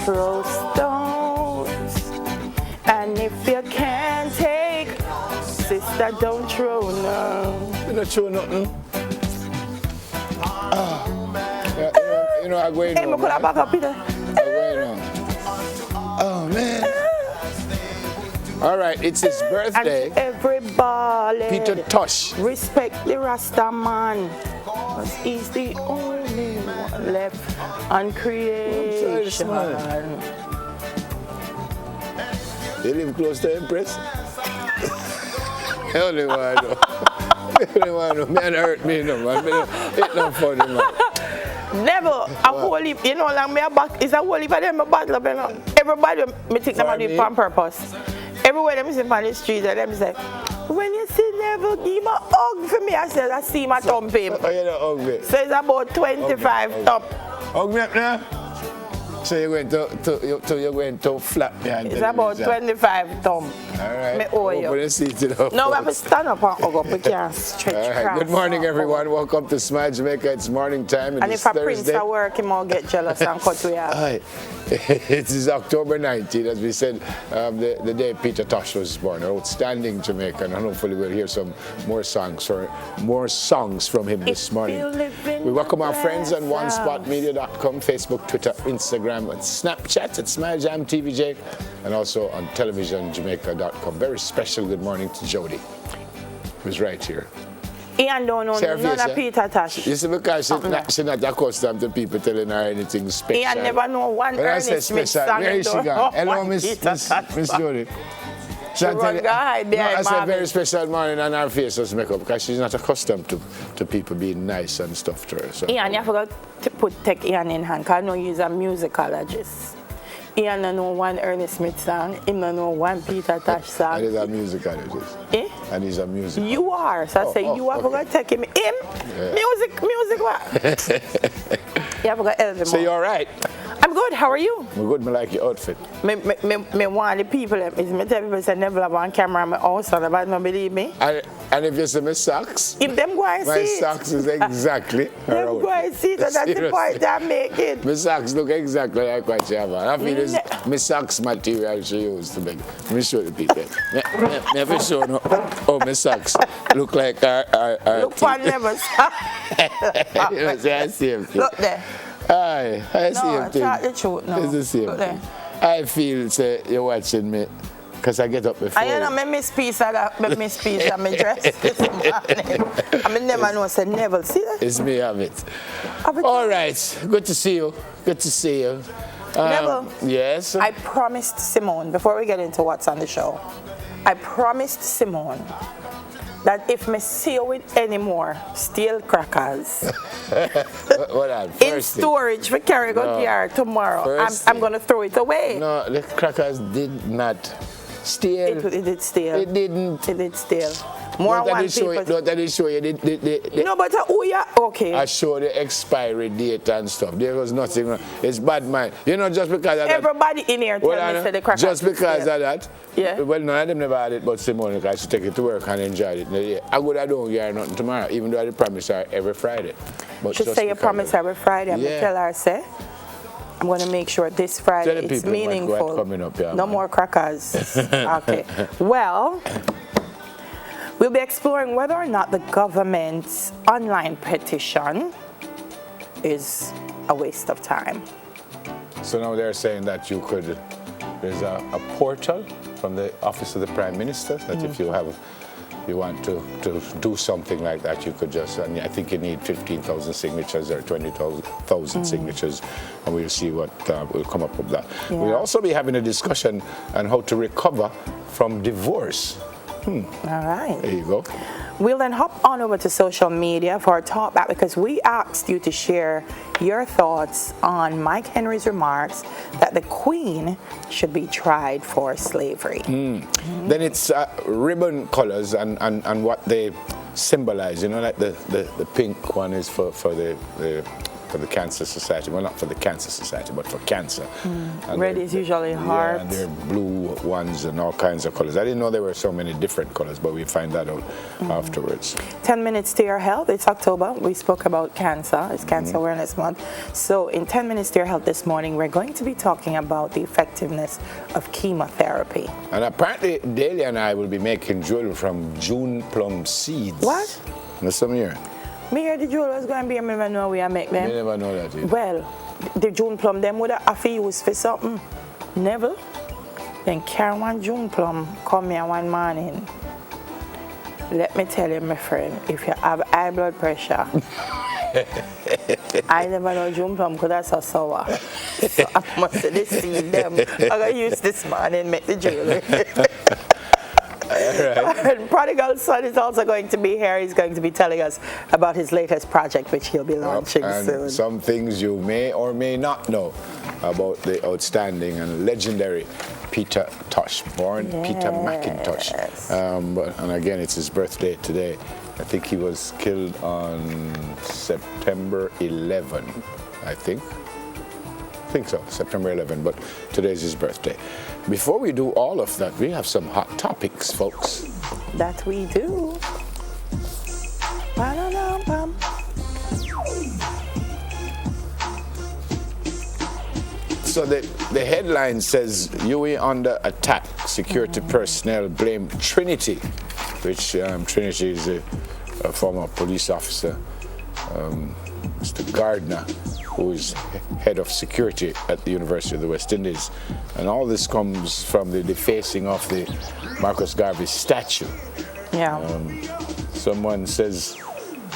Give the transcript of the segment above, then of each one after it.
throw stones. And if you can't take, sister, don't throw no. You not throw nothing. You know, I'm going Hey, me could have back up, Peter. Oh, man. All right, it's his birthday. And everybody, Peter Tosh. respect the Rasta man. Because he's the only one left on creation. They live close to Empress. I only want to know. I only want to know. Man, hurt me, no, man. It's not funny, man. Never a whole heap, you know, like me a back, it's a whole heap of them a battle up, you know. Everybody, me think them a do it on purpose. Everywhere them sit on the street and them say, when you see Neville, give him a hug for me. I said, I see my thumb him. Oh, you don't hug me? So it's about 25 thumb. Hug me up now. So you're going to flap behind It's about 25 thumb. All right. Me owe you. No, we have to stand up and hug up. We can't stretch. All right. Good morning, everyone. Welcome to Smile Jamaica. It's morning time. And if a prince at work, he might get jealous and cut we out. It is October 19th, as we said, the day Peter Tosh was born. An outstanding Jamaican, and hopefully we'll hear some more songs from him this morning. We welcome our friends on onespotmedia.com, Facebook, Twitter, Instagram, and Snapchat at SmileJamTVJ, and also on televisionjamaica.com. Very special good morning to Jody, who's right here. Ian don't know none of Peter Tosh. You see, because she's not accustomed to people telling her anything special. Ian never know one Ernest Smith song. Where is she gone? Hello, Miss Jody. I said very special morning on her face was makeup because she's not accustomed to people being nice and stuff to her. So. Ian, you forgot to take Ian in hand because I know he's a musicologist. Ian don't know one Ernest Smith song, he don't know one Peter Tosh song. And he's a musicologist. Eh? And he's a musicologist. You are, so I say you have to take him. Him? Yeah. Music what? You have to help him. So you're all right? I'm good, how are you? I'm good, I like your outfit. Me want the people, me tell people say never have on camera in my house, and nobody don't believe me. And if you see my socks, if them go and see my socks is exactly her them go and see that, that's the point I'm making. My socks look exactly like what she have on. I feel it's my socks material she used to make. Let me show the people. Never show no. Oh, my socks look like our look for never socks. You know, see, I see him. Look there. Aye, I see him. No, tell the truth, no. It's the same. Look there. I feel say you're watching me because I get up before. I know my miss piece, I got my miss piece on my dress this morning. I never know, I said never. See that? It's me, have it. All right, good to see you. Good to see you. Neville, yes? I promised Simone, before we get into what's on the show, I promised Simone that if me see you with any more steel crackers in storage for carry go here tomorrow, I'm going to throw it away. No, the crackers did not steal. It did steal. It didn't. It did steal. More don't one people. Don't show you No, but okay. I show the expiry date and stuff. There was nothing wrong. It's bad mind. You know, just because of that. Everybody in here tell me say the crackers. Just because of that. Yeah. Well, none of them never had it, but Simone, I should take it to work and enjoy it. I would have done here nothing tomorrow, even though I promise her every Friday. But just say you promise every Friday. I'm gonna tell her, say, I'm going to make sure this Friday it's meaningful. Coming up, yeah, no more crackers. Okay. Well, we'll be exploring whether or not the government's online petition is a waste of time. So now they're saying that there's a portal from the Office of the Prime Minister that if you want to do something like that, you could just, and I think you need 15,000 signatures or 20,000 signatures, and we'll see what will come up with that. Yeah. We'll also be having a discussion on how to recover from divorce. All right. There you go. We'll then hop on over to social media for our talk back because we asked you to share your thoughts on Mike Henry's remarks that the Queen should be tried for slavery. Then it's ribbon colors and what they symbolize. You know, like the pink one is for the for the Cancer Society. Well, not for the Cancer Society, but for cancer. And Red is usually heart. Yeah, and they're blue ones and all kinds of colors. I didn't know there were so many different colors, but we find that out afterwards. 10 minutes to your health. It's October. We spoke about cancer. It's Cancer Awareness Month. So in 10 minutes to your health this morning, we're going to be talking about the effectiveness of chemotherapy. And apparently, Delia and I will be making jewelry from June plum seeds. What? That's some year. Me hear the jewelry was going to be, I never know where I make them. I never know that either. Well, the June plum, them would have to use for something. Never. Then carry one June plum, come here one morning. Let me tell you, my friend, if you have high blood pressure, I never know June plum because that's so sour. So I must have seen them. I'm going to use this morning, make the jewelry. Right. And Prodigal Son is also going to be here. He's going to be telling us about his latest project, which he'll be launching soon. Some things you may or may not know about the outstanding and legendary Peter Tosh, born Peter McIntosh. And again, it's his birthday today. I think he was killed on September 11, I think so, September 11, but today's his birthday. Before we do all of that, we have some hot topics, folks. That we do. So the headline says, UAE under attack, security personnel blame Trinity, which Trinity is a former police officer, Mr. Gardner, who is head of security at the University of the West Indies. And all this comes from the defacing of the Marcus Garvey statue. Yeah. Someone says,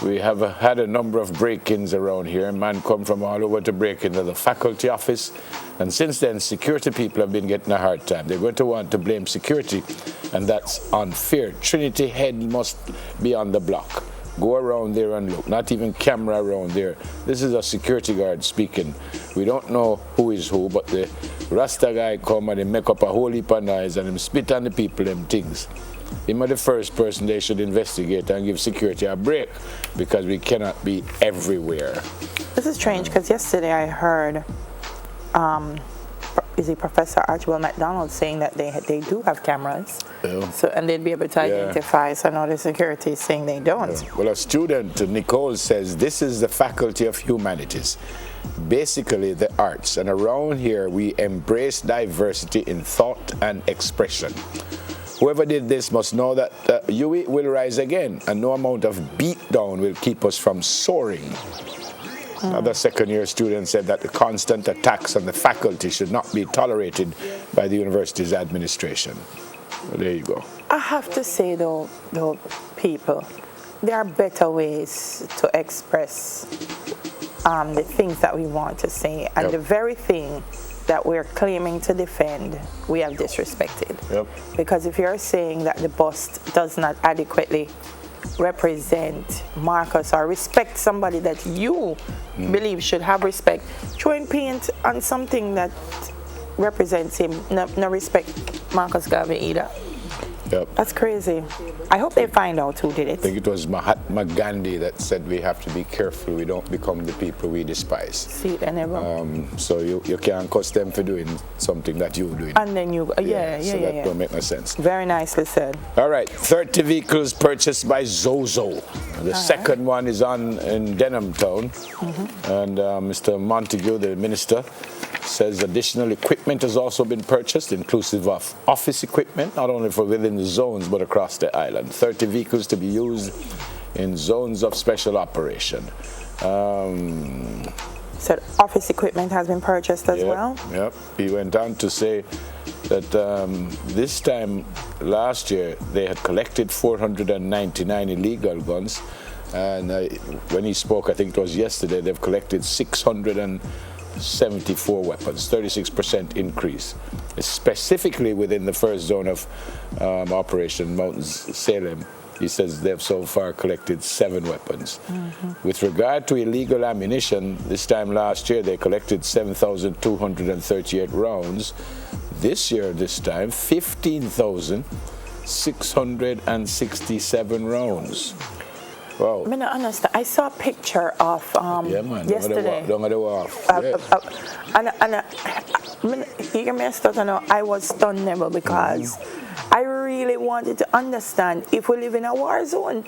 we have had a number of break-ins around here. Man come from all over to break into the faculty office. And since then, security people have been getting a hard time. They're going to want to blame security, and that's unfair. Trinity head must be on the block. Go around there and look. Not even camera around there. This is a security guard speaking. We don't know who is who, but the Rasta guy come and he make up a whole heap of noise and him spit on the people, them things. Him are the first person they should investigate and give security a break, because we cannot be everywhere. This is strange, because yesterday I heard Professor Archibald MacDonald saying that they do have cameras, so and they'd be able to identify. So now the security is saying they don't. Well, a student, Nicole, says this is the Faculty of Humanities, basically the arts, and around here we embrace diversity in thought and expression. Whoever did this must know that UAE will rise again, and no amount of beatdown will keep us from soaring. Another second-year student said that the constant attacks on the faculty should not be tolerated by the university's administration. Well, there you go. I have to say, though, people, there are better ways to express the things that we want to say, and the very thing that we're claiming to defend, we have disrespected. Because if you're saying that the bust does not adequately represent Marcus or respect somebody that you believe should have respect, throwing paint on something that represents him, no respect Marcus Garvey either. That's crazy. I hope they find out who did it. I think it was Mahatma Gandhi that said we have to be careful we don't become the people we despise. See, they never. So you can't cuss them for doing something that you're doing. And then you, so that don't make no sense. Very nicely said. All right, 30 vehicles purchased by ZOSO. The second one is in Denham Town. And Mr. Montague, the minister, says additional equipment has also been purchased, inclusive of office equipment, not only for within the zones, but across the island. 30 vehicles to be used in zones of special operation. So office equipment has been purchased as well? Yep. He went on to say that this time last year they had collected 499 illegal guns. And when he spoke, I think it was yesterday, they've collected 674 weapons, 36% increase. Specifically within the first zone of Operation Mountain Salem, he says they've so far collected 7 weapons. With regard to illegal ammunition, this time last year they collected 7,238 rounds. This year, this time, 15,667 rounds. Wow. I don't understand. I saw a picture of Yeah, man. yesterday. Don't go off. You may start to know I was stunned because I really wanted to understand if we live in a war zone,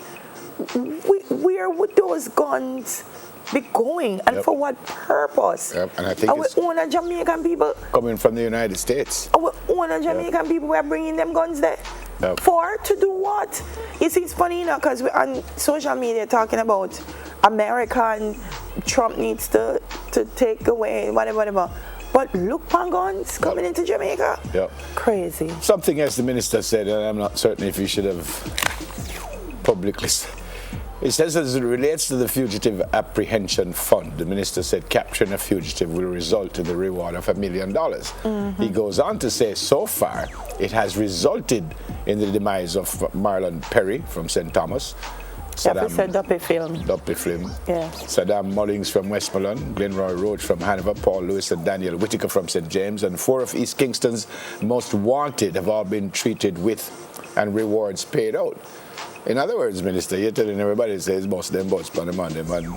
where would those guns be going and for what purpose? Yep. And I think our own Jamaican people coming from the United States. Our own Jamaican people were bringing them guns there. Yep. For to do what? You see, it's funny, because we're on social media talking about America and Trump needs to take away whatever. But look, pan guns coming into Jamaica. Yep. Crazy. Something else the minister said, and I'm not certain if he should have publicly said. It says as it relates to the Fugitive Apprehension Fund, the minister said capturing a fugitive will result in the reward of $1 million. He goes on to say so far it has resulted in the demise of Marlon Perry from St. Thomas, Duppy Film. Yeah. Saddam Mullings from Westmoreland, Glenroy Roach from Hanover, Paul Lewis and Daniel Whitaker from St. James, and 4 of East Kingston's most wanted have all been treated with and rewards paid out. In other words, Minister, you're telling everybody says boss them on the Monday, man.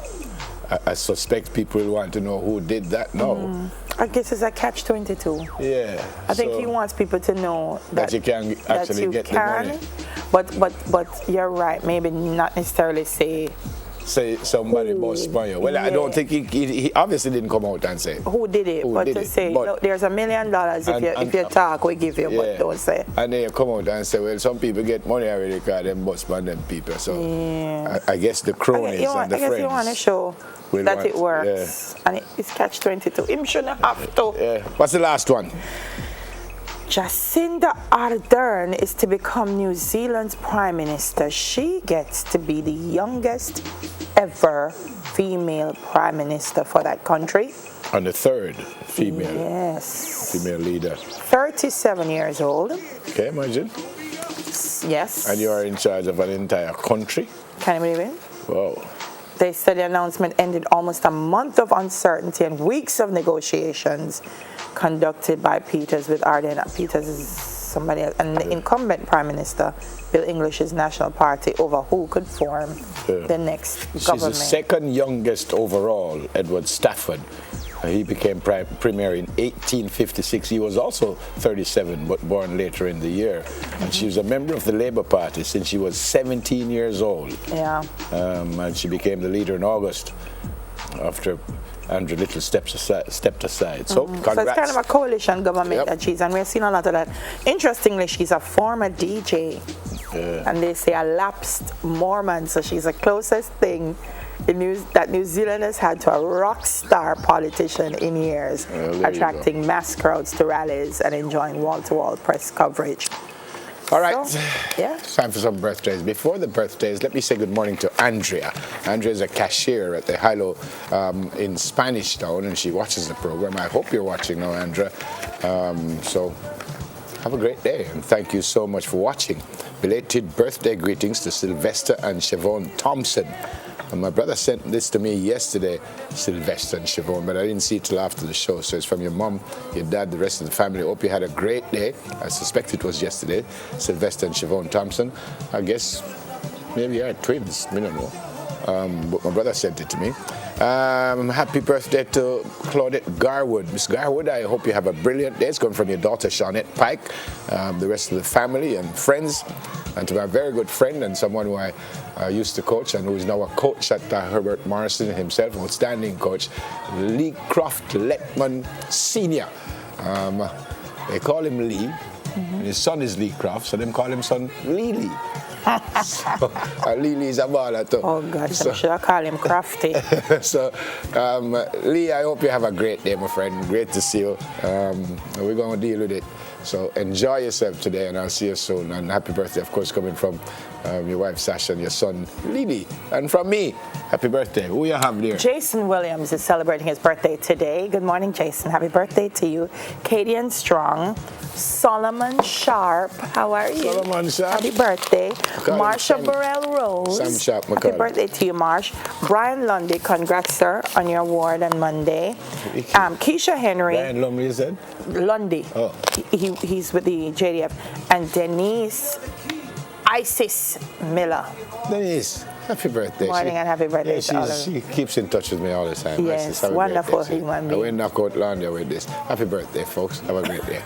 I suspect people will want to know who did that now. I guess it's a catch-22. Yeah. I think he wants people to know that you can actually get the money. But you're right, maybe not necessarily say somebody boss by you. Well, yeah. I don't think he obviously didn't come out and say who did it, but to say look, there's $1 million if you talk, we give you, but don't say. And then you come out and say, well, some people get money already because them boss by them people. So I guess the cronies and the friends. I guess you want to show that it works, and it's catch-22. Him shouldn't have to. Yeah. What's the last one? Jacinda Ardern is to become New Zealand's Prime Minister. She gets to be the youngest ever female Prime Minister for that country. And the third female. Yes. Female leader. 37 years old. Okay, imagine. Yes. And you are in charge of an entire country. Can you believe it? Wow. They said the announcement ended almost a month of uncertainty and weeks of negotiations conducted by Peters with Ardern. Peters is somebody else, and the incumbent Prime Minister, Bill English's National Party, over who could form the next government. She's the second youngest overall, Edward Stafford. He became premier in 1856. He was also 37, but born later in the year. And she was a member of the Labour Party since she was 17 years old. Yeah. And she became the leader in August after Andrew Little stepped aside. So, congrats. So it's kind of a coalition government that she's, and we're seeing a lot of that. Interestingly, she's a former DJ. And they say a lapsed Mormon, so she's the closest thing that New Zealand has had to a rock star politician in years, attracting mass crowds to rallies and enjoying wall-to-wall press coverage. All right, so, it's time for some birthdays. Before the birthdays, let me say good morning to Andrea. Andrea is a cashier at the Hilo in Spanish Town, and she watches the program. I hope you're watching now, Andrea. So have a great day, and thank you so much for watching. Belated birthday greetings to Sylvester and Siobhan Thompson. And my brother sent this to me yesterday, Sylvester and Siobhan, but I didn't see it till after the show. So it's from your mom, your dad, the rest of the family. Hope you had a great day. I suspect it was yesterday. Sylvester and Siobhan Thompson. I guess maybe you are twins. We don't know. But my brother sent it to me. Happy birthday to Claudette Garwood. Miss Garwood, I hope you have a brilliant day. It's coming from your daughter, Shawnette Pike, the rest of the family and friends, and to my very good friend and someone who I used to coach and who is now a coach at Herbert Morrison himself, outstanding coach, Lee Croft Letman Sr. They call him Lee. His son is Lee Croft, so them call him son Lee. So, Lee is a baller too. Oh gosh, I should have called him Crafty. So, Lee, I hope you have a great day, my friend. Great to see you. We're going to deal with it. So enjoy yourself today, and I'll see you soon. And happy birthday, of course, coming from your wife Sasha and your son Lily. And from me, happy birthday. Who you have there? Jason Williams is celebrating his birthday today. Good morning, Jason. Happy birthday to you. Kadian Strong. Solomon Sharp. How are you? Solomon Sharp. Happy birthday. Marsha Burrell Rose. Sam Sharp, happy birthday to you, Marsh. Brian Lundy, congrats, sir, on your award on Monday. Keisha Henry. Brian Lumley, you said? Lundy. Oh. He's with the JDF. And Denise Isis Miller. Denise, happy birthday. Morning and happy birthday to all of She keeps in touch with me all the time. Yes, wonderful human being. I will knock out Landia with this. Happy birthday, folks. Have a great day.